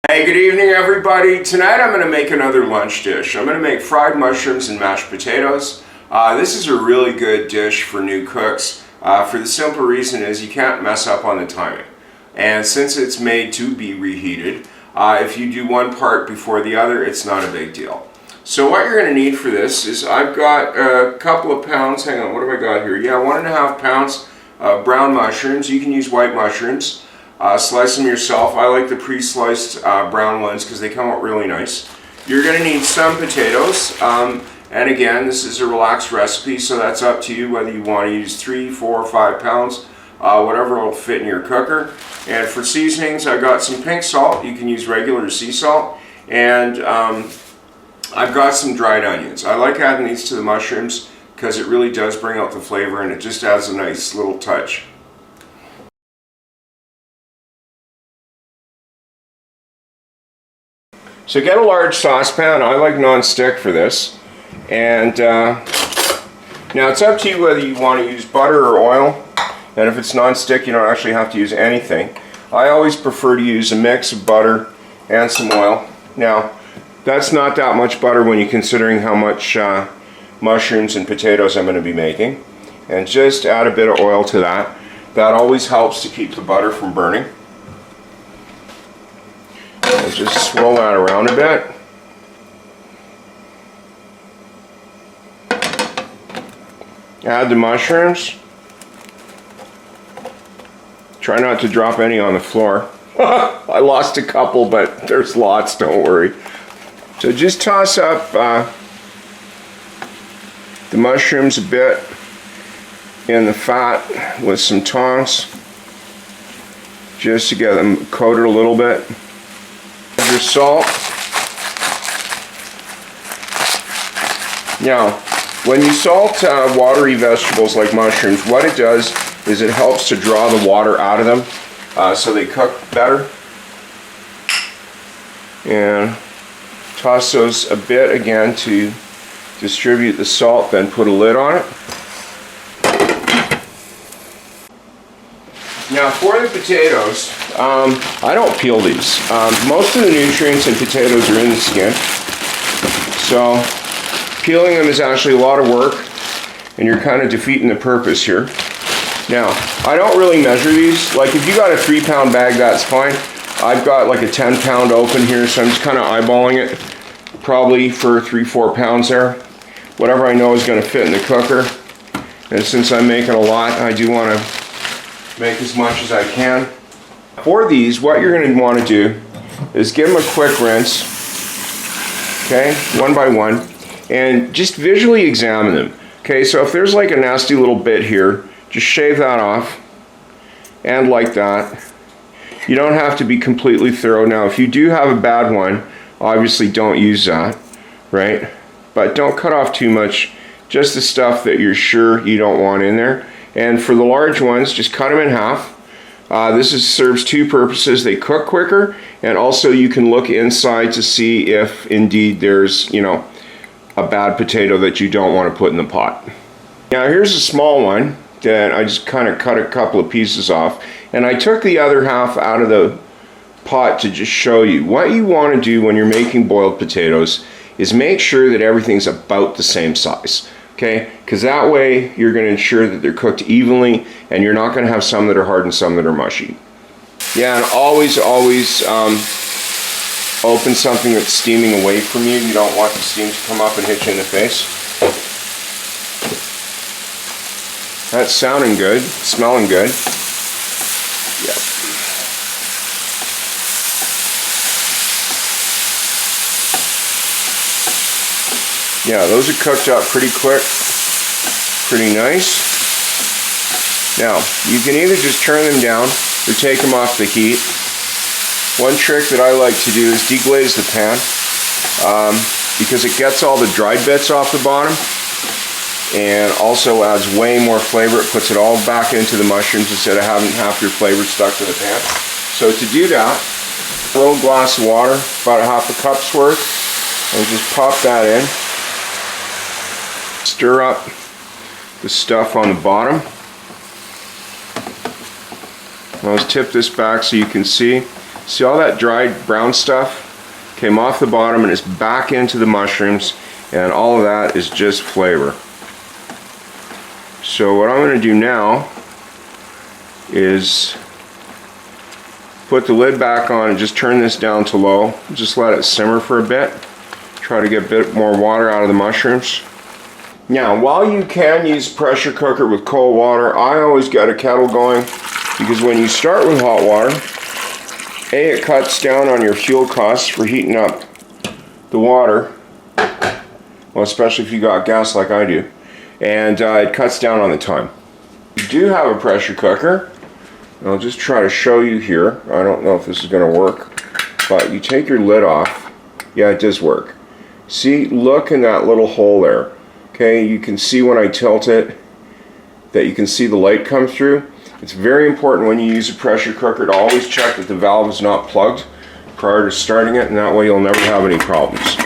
Hey, good evening everybody. Tonight I'm going to make another lunch dish. I'm going to make fried mushrooms and mashed potatoes. This is a really good dish for new cooks for the simple reason is you can't mess up on the timing. And since it's made to be reheated, if you do one part before the other, it's not a big deal. So what you're going to need for this is I've got a couple of pounds, hang on, what have I got here? Yeah, 1.5 pounds of brown mushrooms. You can use white mushrooms. Slice them yourself. I like the pre-sliced brown ones because they come out really nice. You're going to need some potatoes. And again, this is a relaxed recipe, so that's up to you whether you want to use 3, 4, 5 pounds, whatever will fit in your cooker. And for seasonings, I've got some pink salt. You can use regular sea salt. And I've got some dried onions. I like adding these to the mushrooms because it really does bring out the flavor and it just adds a nice little touch. So get a large saucepan. I like non-stick for this. And now it's up to you whether you want to use butter or oil. And if it's non-stick, you don't actually have to use anything. I always prefer to use a mix of butter and some oil. Now, that's not that much butter when you're considering how much mushrooms and potatoes I'm going to be making. And just add a bit of oil to that. That always helps to keep the butter from burning. And just swirl that around a bit. Add the mushrooms. Try not to drop any on the floor. I lost a couple, but there's lots, don't worry. So just toss up the mushrooms a bit in the fat with some tongs, just to get them coated a little bit. Your salt. Now, when you salt watery vegetables like mushrooms, what it does is it helps to draw the water out of them so they cook better. And toss those a bit again to distribute the salt, then put a lid on it. Now for the potatoes, I don't peel these. Most of the nutrients in potatoes are in the skin. So peeling them is actually a lot of work and you're kind of defeating the purpose here. Now, I don't really measure these. Like if you got a 3-pound bag, that's fine. I've got like a 10-pound open here, so I'm just kind of eyeballing it. Probably for 3-4 pounds there. Whatever I know is going to fit in the cooker. And since I'm making a lot, I do want to make as much as I can. For these, what you're going to want to do is give them a quick rinse, okay, one by one, and just visually examine them. Okay, so if there's like a nasty little bit here, just shave that off, and like that. You don't have to be completely thorough. Now, if you do have a bad one, obviously don't use that, right? But don't cut off too much, just the stuff that you're sure you don't want in there. And for the large ones, just cut them in half. Serves two purposes. They cook quicker, and also you can look inside to see if indeed there's, you know, a bad potato that you don't want to put in the pot. Now here's a small one that I just kind of cut a couple of pieces off, and I took the other half out of the pot to just show you. What you want to do when you're making boiled potatoes is make sure that everything's about the same size. Okay, because that way you're going to ensure that they're cooked evenly and you're not going to have some that are hard and some that are mushy. Yeah, and always open something that's steaming away from you. You don't want the steam to come up and hit you in the face. That's sounding good, smelling good. Yeah. Yeah, those are cooked up pretty quick, pretty nice. Now, you can either just turn them down or take them off the heat. One trick that I like to do is deglaze the pan because it gets all the dried bits off the bottom and also adds way more flavor. It puts it all back into the mushrooms instead of having half your flavor stuck to the pan. So to do that, a little glass of water, about a half a cup's worth, and just pop that in. Stir up the stuff on the bottom. I'll just tip this back so you can see. See all that dried brown stuff came off the bottom and is back into the mushrooms, and all of that is just flavor. So what I'm going to do now is put the lid back on and just turn this down to low. Just let it simmer for a bit. Try to get a bit more water out of the mushrooms. Now, while you can use a pressure cooker with cold water, I always got a kettle going, because when you start with hot water, A, it cuts down on your fuel costs for heating up the water, well, especially if you got gas like I do, and it cuts down on the time. If you do have a pressure cooker, I'll just try to show you here. I don't know if this is going to work, but you take your lid off. Yeah, it does work. See, look in that little hole there. Okay, you can see when I tilt it that you can see the light come through. It's very important when you use a pressure cooker to always check that the valve is not plugged prior to starting it, and that way you'll never have any problems.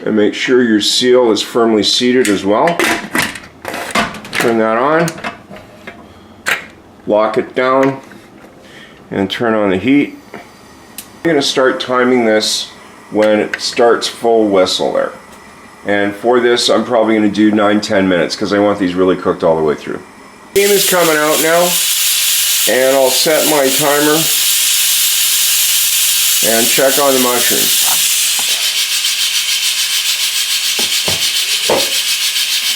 And make sure your seal is firmly seated as well. Turn that on, lock it down, and turn on the heat. I'm going to start timing this when it starts full whistle there. And for this, I'm probably going to do 9-10 minutes because I want these really cooked all the way through. Steam is coming out now, and I'll set my timer and check on the mushrooms.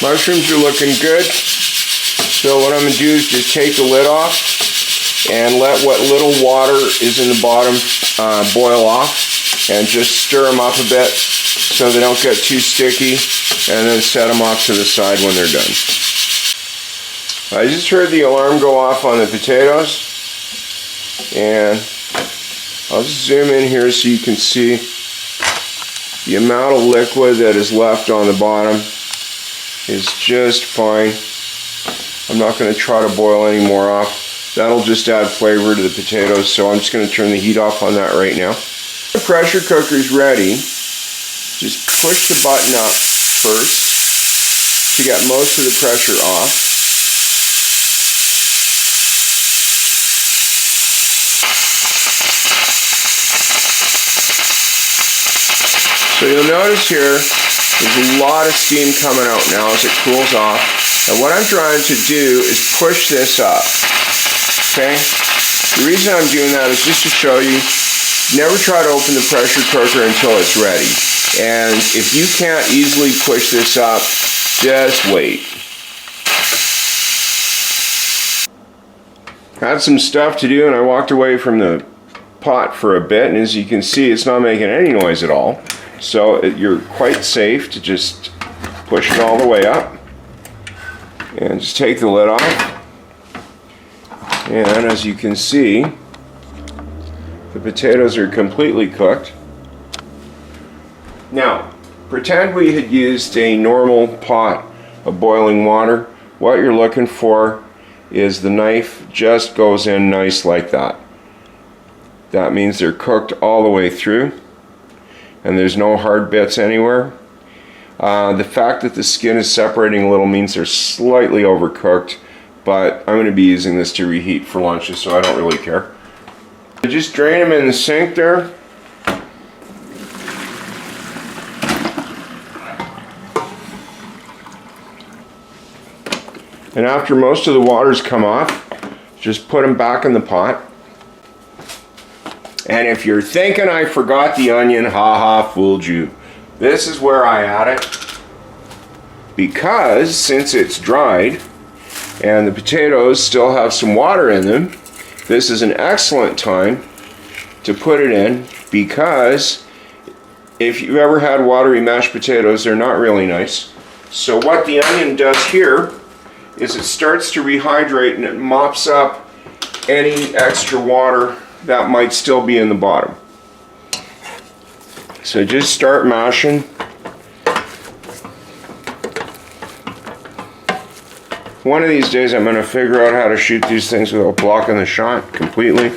Mushrooms are looking good. So what I'm going to do is just take the lid off and let what little water is in the bottom boil off, and just stir them up a bit so they don't get too sticky, and then set them off to the side when they're done. I just heard the alarm go off on the potatoes, and I'll just zoom in here so you can see the amount of liquid that is left on the bottom is just fine. I'm not going to try to boil any more off. That'll just add flavor to the potatoes, so I'm just going to turn the heat off on that right now. The pressure cooker is ready. Just push the button up first to get most of the pressure off. So you'll notice here, there's a lot of steam coming out now as it cools off. And what I'm trying to do is push this up. Okay? The reason I'm doing that is just to show you, never try to open the pressure cooker until it's ready. And if you can't easily push this up, just wait. I had some stuff to do and I walked away from the pot for a bit, and as you can see, it's not making any noise at all. So you're quite safe to just push it all the way up and just take the lid off. And as you can see, the potatoes are completely cooked. Now, pretend we had used a normal pot of boiling water. What you're looking for is the knife just goes in nice like that. That means they're cooked all the way through, and there's no hard bits anywhere. The fact that the skin is separating a little means they're slightly overcooked, but I'm going to be using this to reheat for lunches, so I don't really care. Just drain them in the sink there. And after most of the water's come off, just put them back in the pot. And if you're thinking I forgot the onion, haha, fooled you. This is where I add it. Because since it's dried and the potatoes still have some water in them, this is an excellent time to put it in, because if you've ever had watery mashed potatoes, they're not really nice. So what the onion does here is it starts to rehydrate and it mops up any extra water that might still be in the bottom. So just start mashing. One of these days I'm going to figure out how to shoot these things without blocking the shot completely.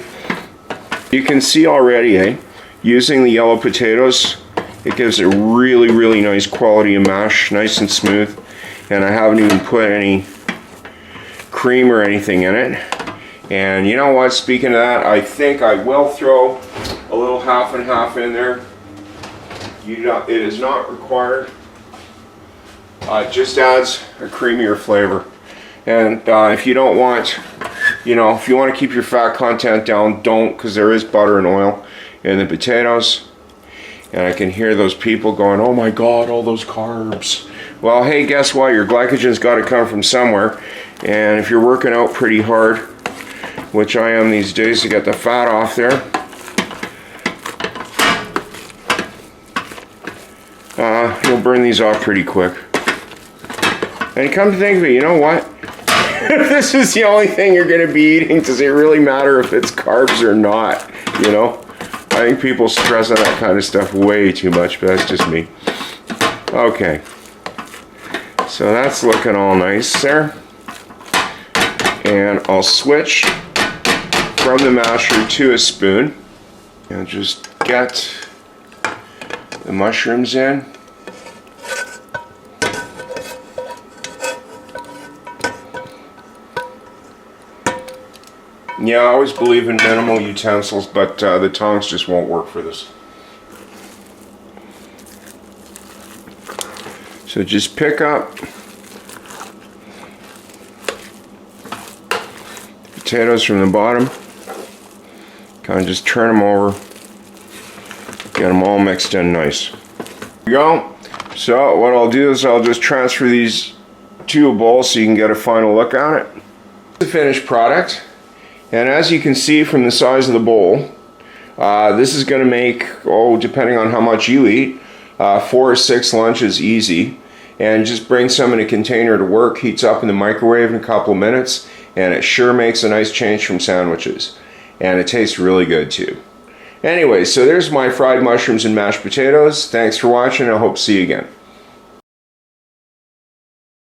You can see already, using the yellow potatoes, it gives a really, really nice quality of mash, nice and smooth. And I haven't even put any cream or anything in it. And you know what, speaking of that, I think I will throw a little half and half in there. It is not required. It just adds a creamier flavor. And if you don't want, if you want to keep your fat content down, don't, because there is butter and oil in the potatoes. And I can hear those people going, oh my God, all those carbs. Well, hey, guess what? Your glycogen's got to come from somewhere. And if you're working out pretty hard, which I am these days to get the fat off there, you'll burn these off pretty quick. And come to think of it, you know what? If this is the only thing you're going to be eating, does it really matter if it's carbs or not? I think people stress on that kind of stuff way too much, but that's just me. Okay. So that's looking all nice there. And I'll switch from the masher to a spoon and just get the mushrooms in. Yeah, I always believe in minimal utensils, but the tongs just won't work for this. So just pick up the potatoes from the bottom, kind of just turn them over, get them all mixed in nice. There we go. So what I'll do is I'll just transfer these to a bowl so you can get a final look at it. The finished product. And as you can see from the size of the bowl, this is going to make, depending on how much you eat, 4 or 6 lunches easy. And just bring some in a container to work, heats up in the microwave in a couple of minutes, and it sure makes a nice change from sandwiches. And it tastes really good too. Anyway, so there's my fried mushrooms and mashed potatoes. Thanks for watching. I hope to see you again.